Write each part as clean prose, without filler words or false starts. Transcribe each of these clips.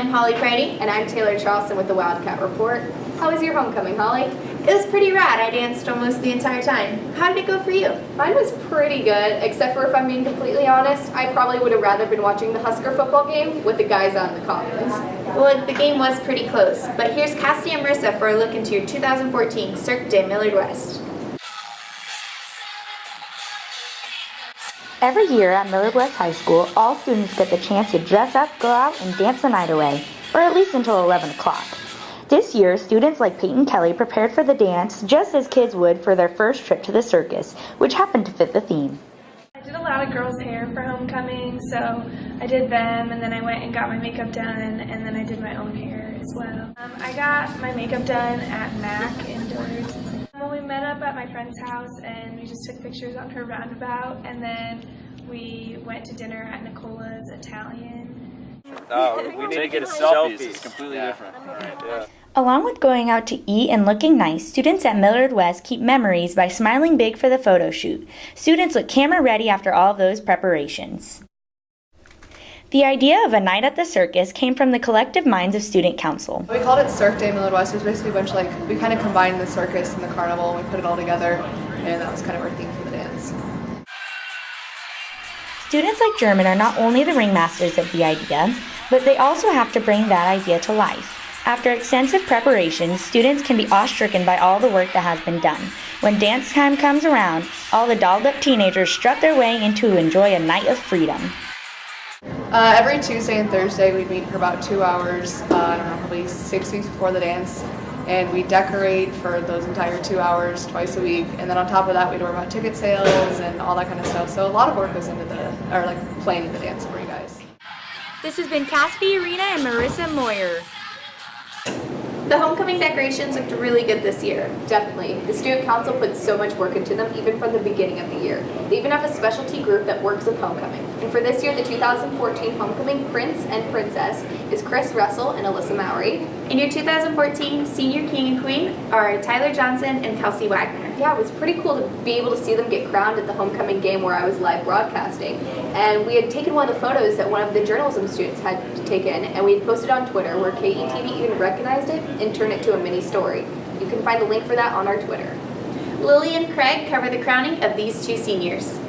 I'm Holly Pridie. And I'm Taylor Charlson with the Wildcat Report. How was your homecoming, Holly? It was pretty rad. I danced almost the entire time. How did it go for you? Mine was pretty good, except for if I'm being completely honest, I probably would have rather been watching the Husker football game with the guys on the commons. Well, the game was pretty close, but here's Kassidy and Marissa for a look into your 2014 Cirque de Millard West. Every year at Millard West High School, all students get the chance to dress up, go out, and dance the night away, or at least until 11 o'clock. This year, students like Peyton Kelly prepared for the dance just as kids would for their first trip to the circus, which happened to fit the theme. I did a lot of girls' hair for homecoming, so I did them, and then I went and got my makeup done, and then I did my own hair as well. I got my makeup done at MAC indoors. Well, we met up at my friend's house, and we just took pictures on her roundabout, and then we went to dinner at Nicola's Italian. Oh, we need to get a selfie. It's completely different. Right. Yeah. Along with going out to eat and looking nice, students at Millard West keep memories by smiling big for the photo shoot. Students look camera ready after all of those preparations. The idea of a night at the circus came from the collective minds of Student Council. We called it Cirque de Millard West. It was basically a bunch of we kind of combined the circus and the carnival, and we put it all together, and that was kind of our theme for the dance. Students like German are not only the ringmasters of the idea, but they also have to bring that idea to life. After extensive preparations, students can be awestricken by all the work that has been done. When dance time comes around, all the dolled-up teenagers strut their way in to enjoy a night of freedom. Every Tuesday and Thursday we'd meet for about 2 hours, probably 6 weeks before the dance, and we decorate for those entire 2 hours twice a week, and then on top of that we worry about ticket sales and all that kind of stuff, so a lot of work goes into planning the dance for you guys. This has been Kassidy Arena and Marissa Moyer. The homecoming decorations looked really good this year. Definitely. The student council put so much work into them even from the beginning of the year. They even have a specialty group that works with homecoming. And for this year, the 2014 homecoming prince and princess is Chris Russell and Alyssa Mowry. And your 2014 senior king and queen are Tyler Johnson and Kelsey Wagner. Yeah, it was pretty cool to be able to see them get crowned at the homecoming game where I was live broadcasting. And we had taken one of the photos that one of the journalism students had taken, and we had posted on Twitter where KETV even recognized it and turned it to a mini story. You can find a link for that on our Twitter. Lilly and Craig cover the crowning of these two seniors.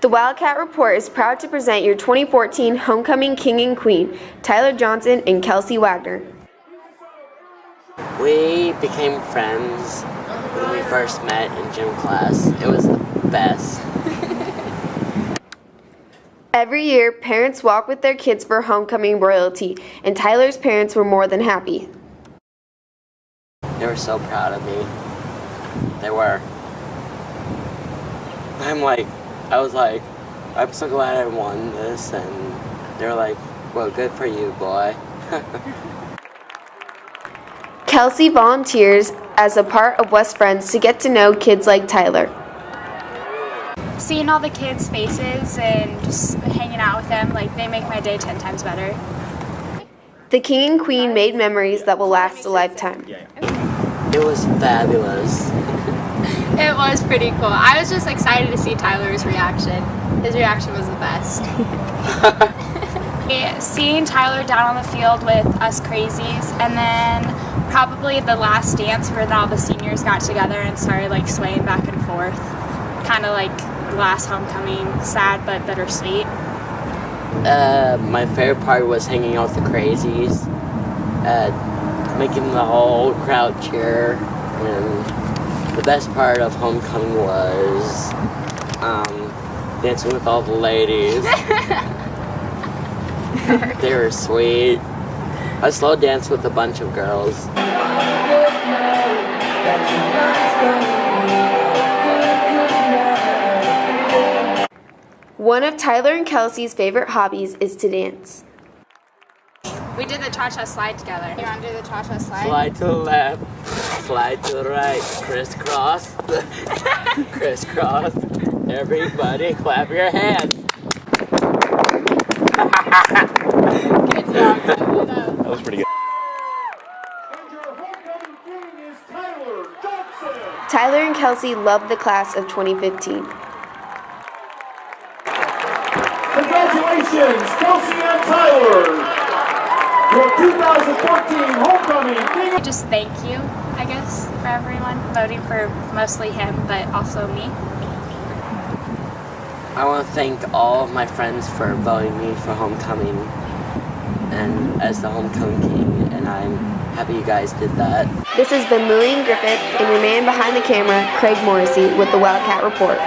The Wildcat Report is proud to present your 2014 Homecoming King and Queen, Tyler Johnson and Kelsey Wagner. We became friends when we first met in gym class. It was the best. Every year, parents walk with their kids for homecoming royalty, and Tyler's parents were more than happy. They were so proud of me. They were. I was like, I'm so glad I won this, and they were like, well, good for you, boy. Kelsey volunteers as a part of West Friends to get to know kids like Tyler. Seeing all the kids' faces and just hanging out with them, they make my day 10 times better. The King and Queen made memories that will last a lifetime. It was fabulous. It was pretty cool. I was just excited to see Tyler's reaction. His reaction was the best. Seeing Tyler down on the field with us crazies, and then probably the last dance where all the seniors got together and started swaying back and forth. Kind of like the last homecoming, sad but bittersweet. My favorite part was hanging out with the crazies, making the whole crowd cheer, and the best part of homecoming was dancing with all the ladies. They were sweet. I slow danced with a bunch of girls. One of Tyler and Kelsey's favorite hobbies is to dance. We did the cha-cha slide together. You want to do the cha-cha slide? Slide to the left, slide to the right, crisscross, crisscross. Everybody clap your hands. Good job. That was pretty good. Tyler and Kelsey loved the class of 2015. Congratulations, Kelsey and Tyler, your 2014 homecoming. Just thank you, I guess, for everyone voting for mostly him, but also me. I want to thank all of my friends for voting me for homecoming and as the homecoming king, and I'm happy you guys did that. This has been Lilly and Griffith and your man behind the camera, Craig Morrissey, with the Wildcat Report.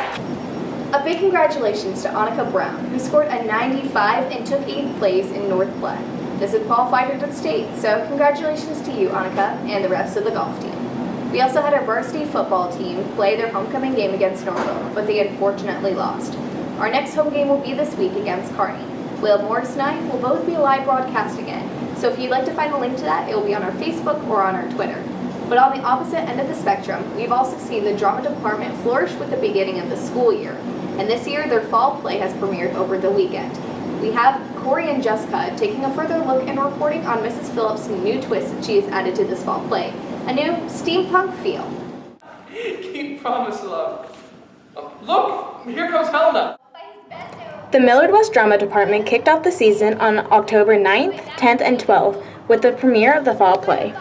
A big congratulations to Annika Brown, who scored a 95 and took 8th place in North Platte. This had qualified her to state, so congratulations to you, Annika, and the rest of the golf team. We also had our varsity football team play their homecoming game against Norfolk, but they unfortunately lost. Our next home game will be this week against Kearney. Morris and I will both be live broadcasting it, so if you'd like to find a link to that, it will be on our Facebook or on our Twitter. But on the opposite end of the spectrum, we've also seen the drama department flourish with the beginning of the school year, and this year their fall play has premiered over the weekend. We have Corey and Jessica taking a further look and reporting on Mrs. Phillips' new twist that she has added to this fall play, a new steampunk feel. Keep promise, love. Look, here comes Helena. The Millard West Drama Department kicked off the season on October 9th, 10th, and 12th with the premiere of the fall play.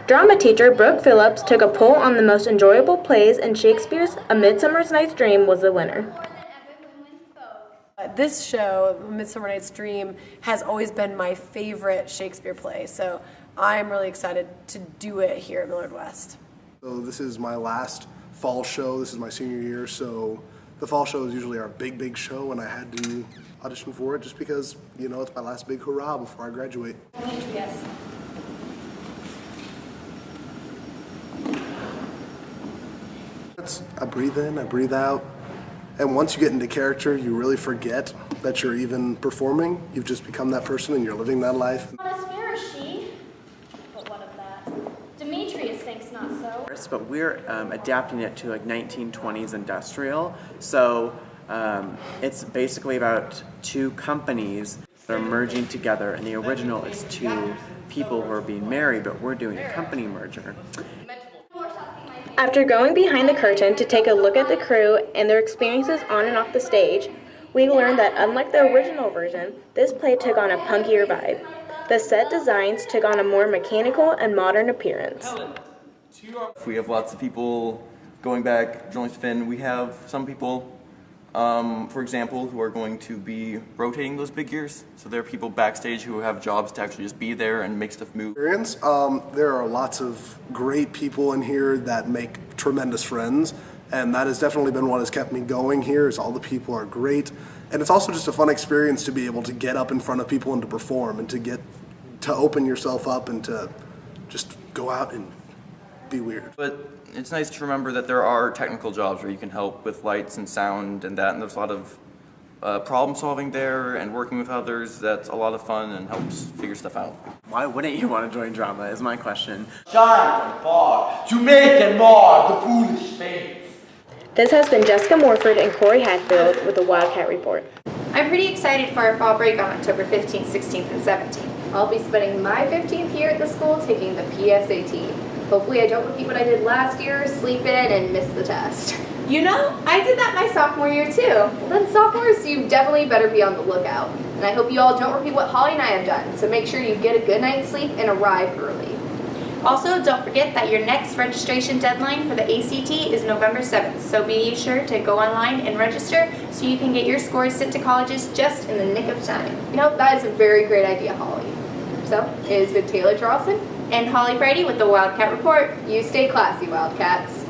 Drama teacher Brooke Phillips took a poll on the most enjoyable plays, and Shakespeare's A Midsummer Night's Dream was the winner. This show, Midsummer Night's Dream, has always been my favorite Shakespeare play, so I'm really excited to do it here at Millard West. So this is my last fall show. This is my senior year, so the fall show is usually our big show, and I had to audition for it just because, you know, it's my last big hurrah before I graduate. Yes. I breathe in, I breathe out, and once you get into character, you really forget that you're even performing. You've just become that person and you're living that life. Not as fair as she, but what of that? Demetrius thinks not so. But we're adapting it to like 1920s industrial, so it's basically about two companies that are merging together. In the original, it's two people who are being married, but we're doing a company merger. After going behind the curtain to take a look at the crew and their experiences on and off the stage, we learned that unlike the original version, this play took on a punkier vibe. The set designs took on a more mechanical and modern appearance. We have lots of people going back, joining Finn. We have some people, for example, who are going to be rotating those big gears. So there are people backstage who have jobs to actually just be there and make stuff move. There are lots of great people in here that make tremendous friends, and that has definitely been what has kept me going here, is all the people are great. And it's also just a fun experience to be able to get up in front of people and to perform and to get to open yourself up and to just go out and be weird. But it's nice to remember that there are technical jobs where you can help with lights and sound and that, and there's a lot of problem solving there and working with others. That's a lot of fun and helps figure stuff out. Why wouldn't you want to join drama is my question. Shine and far to make and mar the foolish things. This has been Jessica Morford and Corey Hadfield with the Wildcat Report. I'm pretty excited for our fall break on October 15th, 16th, and 17th. I'll be spending my 15th year at the school taking the PSAT. Hopefully I don't repeat what I did last year, sleep in, and miss the test. You know, I did that my sophomore year too. Well then sophomores, you definitely better be on the lookout. And I hope you all don't repeat what Holly and I have done, so make sure you get a good night's sleep and arrive early. Also, don't forget that your next registration deadline for the ACT is November 7th, so be sure to go online and register so you can get your scores sent to colleges just in the nick of time. You know, that is a very great idea, Holly. So, it has been Taylor Charlson and Holly Pridie with the Wildcat Report. You stay classy, Wildcats.